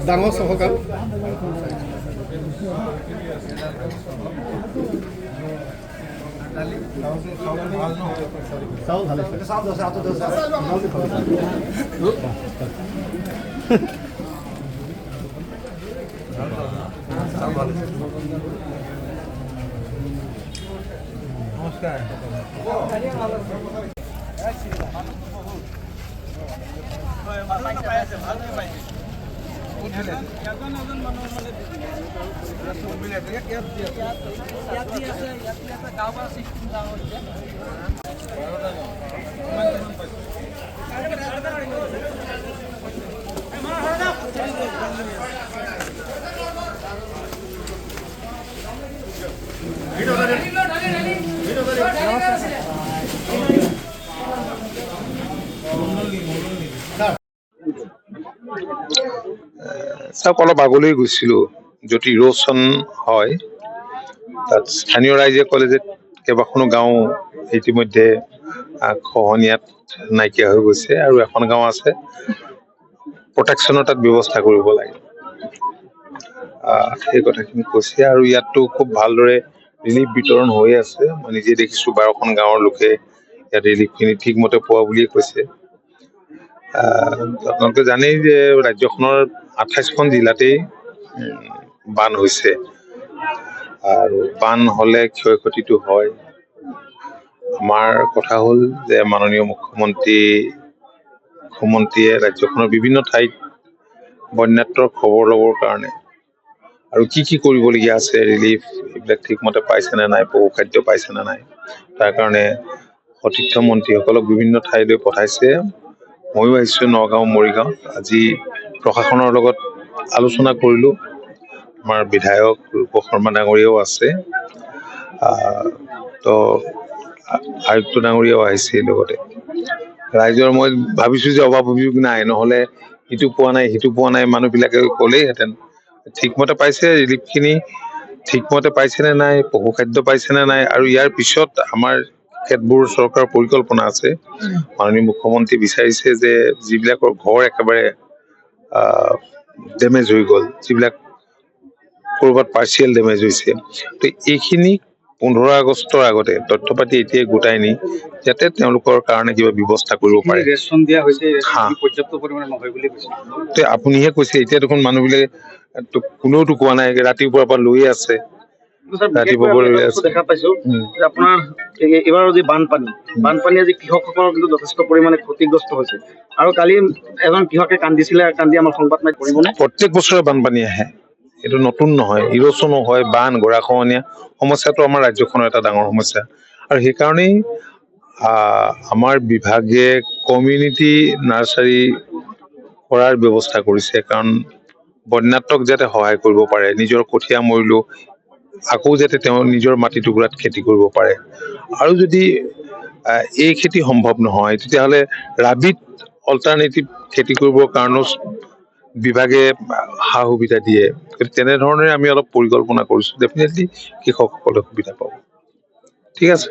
ডাঙৰ চহকাল চাউল ভালে নমস্কাৰ চাওক অলপ আগলৈ গৈছিলোঁ য'ত ইৰোচন হয় তাত স্থানীয় ৰাইজে ক'লে যে কেইবাখনো গাঁও ইতিমধ্যে খহনীয়াত নাইকিয়া হৈ গৈছে আৰু এখন গাঁও আছে প্ৰটেকশ্যনৰ তাত ব্যৱস্থা কৰিব লাগে সেই কথাখিনি কৈছে আৰু ইয়াততো খুব ভালদৰে ৰিলিফ বিতৰণ হৈ আছে মই নিজে দেখিছোঁ 12খন গাঁৱৰ লোকে ইয়াত ৰিলিফখিনি ঠিকমতে পোৱা বুলিয়ে কৈছে আপোনালোকে জানেই যে ৰাজ্যখনৰ 28খন জিলাতেই বান হৈছে আৰু বান হ'লে ক্ষয়ক্ষতিটো হয় আমাৰ কথা হ'ল যে মাননীয় মুখ্যমন্ত্ৰীয়ে ৰাজ্যখনৰ বিভিন্ন ঠাইত বন্যাত্মৰ খবৰ ল'বৰ কাৰণে আৰু কি কৰিবলগীয়া আছে ৰিলিফ এইবিলাক ঠিকমতে পাইছেনে নাই পশুখাদ্য পাইছেনে নাই তাৰ কাৰণে সতীৰ্থ মন্ত্ৰীসকলক বিভিন্ন ঠাইলৈ পঠাইছে ময়ো আহিছোঁ নগাঁও মৰিগাঁও আজি প্ৰশাসনৰ লগত আলোচনা কৰিলোঁ আমাৰ বিধায়ক ৰূপ শৰ্মা ডাঙৰীয়াও আছে তো আয়ুক্ত ডাঙৰীয়াও আহিছে লগতে ৰাইজৰ মই ভাবিছোঁ যে অভাৱ অভিযোগ নাই নহ'লে ইটো পোৱা নাই সিটো পোৱা নাই মানুহবিলাকে ক'লেইহেঁতেন ঠিকমতে পাইছে ৰিলিফখিনি ঠিকমতে পাইছেনে নাই পশুখাদ্য পাইছেনে নাই আৰু ইয়াৰ পিছত আমাৰ কেতবোৰ চৰকাৰৰ পৰিকল্পনা আছে মাননীয় মুখ্যমন্ত্ৰী বিচাৰিছে যে যিবিলাকৰ ঘৰ একেবাৰে ডেমেজ হৈ গ'ল যিবিলাক ক'ৰবাত পাৰ্চিয়েল ডেমেজ হৈছে তো এইখিনি 15 আগষ্টৰ আগতে তথ্য পাতি এতিয়াই গোটাই নি যাতে তেওঁলোকৰ কাৰণে কিবা ব্যৱস্থা কৰিব পাৰে ৰেচন দিয়া হৈছে পৰ্যাপ্ত পৰিমাণে নহয় বুলি কৈছে তো আপুনিহে কৈছে এতিয়া দেখোন মানুহবিলাকে কোনেওতো কোৱা নাই ৰাতিপুৱাৰ পৰা লৈয়ে আছে দেখা পাইছো আপোনাৰ এইবাৰ যি বানপানী আজি কৃষকসকলৰ কিন্তু যথেষ্ট পৰিমাণে ক্ষতিগ্ৰস্ত হৈছে আৰু কালি এজন কৃষকে কান্দি আমাৰ সংবাদ মাধ্যমত কৰিবনে প্ৰত্যেক বছৰে বানপানী আহে এইটো নতুন নহয় ইৰোচনো হয় বান গৰাখহনীয়া সমস্যাটো আমাৰ ৰাজ্যখনৰ এটা ডাঙৰ সমস্যা আৰু সেইকাৰণেই আমাৰ বিভাগে কমিউনিটি নাৰ্চাৰী কৰাৰ ব্যৱস্থা কৰিছে কাৰণ বন্যাত্মক যাতে সহায় কৰিব পাৰে নিজৰ কঠীয়া মৰিলো আকৌ যাতে তেওঁ নিজৰ মাটি টুকুৰাত খেতি কৰিব পাৰে আৰু যদি এই খেতি সম্ভৱ নহয় তেতিয়াহ'লে ৰাবিত অল্টাৰনেটিভ খেতি কৰিবৰ কাৰণেও বিভাগে সা সুবিধা দিয়ে তেনেধৰণে আমি অলপ পৰিকল্পনা কৰিছোঁ ডেফিনেটলি কৃষকসকলে সুবিধা পাব ঠিক আছে